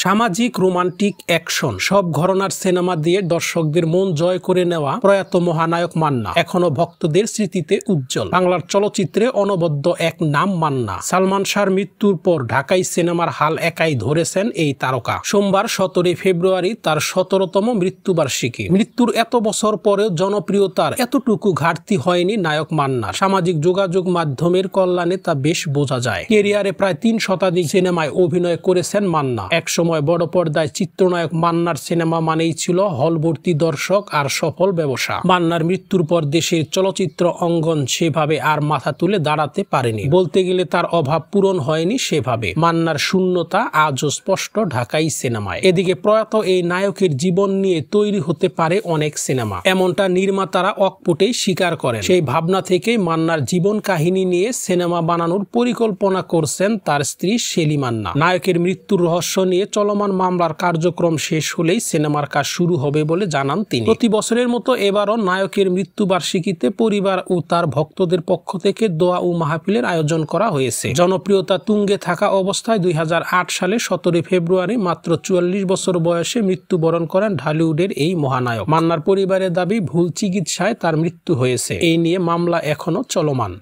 সামাজিক romantic action সব ঘরানার সিনেমা দিয়ে দর্শকদের মন জয় করে নেওয়া প্রয়াত মহানায়ক মান্না এখনো ভক্তদের স্মৃতিতে উজ্জ্বল। বাংলার চলচ্চিত্রে অনবদ্য এক নাম মান্না। সালমান শাহর মৃত্যুর পর ঢাকাই সিনেমার হাল একাই ধরেছেন এই তারকা। সোমবার 17 ফেব্রুয়ারি তার 17তম মৃত্যুবার্ষিকী। মৃত্যুর এত বছর পরেও জনপ্রিয়তার এতটুকু ঘাটতি হয়নি নায়ক মান্নার। সামাজিক যোগাযোগ মাধ্যমের কল্যাণে তা বেশ বোঝা যায়। ক্যারিয়ারে প্রায় 3 শতাধিক সিনেমায় অভিনয় করেছেন মান্না। সময় বড় পর্দায় চিত্রনায়ক মান্নার সিনেমা মানেই ছিল হলভর্তি দর্শক আর সফল ব্যবসা। মান্নার মৃত্যুর পর দেশের চলচ্চিত্র অঙ্গন সেভাবে আর মাথা তুলে দাঁড়াতে পারেনি। বলতে গেলে তার অভাব পূরণ হয়নি সেভাবে। মান্নার শূন্যতা আজও স্পষ্ট ঢাকাই সিনেমায়। এদিকে প্রয়াত এই নায়কের জীবন নিয়ে তৈরি হতে পারে অনেক সিনেমা, এমনটা নির্মাতারা অকপটেই স্বীকার করেন। সেই ভাবনা থেকে মান্নার জীবন কাহিনী নিয়ে সিনেমা বানানোর পরিকল্পনা করছেন তার স্ত্রী শেলি মান্না। নায়কের মৃত্যুর রহস্য নিয়ে চলমান মামলার কার্যক্রম শেষ হলেই সিনেমার কাজ শুরু হবে বলে জানান তিনি। প্রতি বছরের মতো এবারও নায়কের মৃত্যুবার্ষিকীতে পরিবার ও তার ভক্তদের পক্ষ থেকে দোয়া ও মাহফিলের আয়োজন করা হয়েছে। জনপ্রিয়তা তুঙ্গে থাকা অবস্থায় 2008 সালে 17 ফেব্রুয়ারি মাত্র 44 বছর বয়সে মৃত্যুবরণ করেন ঢালিউডের এই মহানায়ক। মান্নার পরিবারের দাবি ভুল চিকিৎসায় তার মৃত্যু হয়েছে। এই নিয়ে মামলা এখনো চলমান।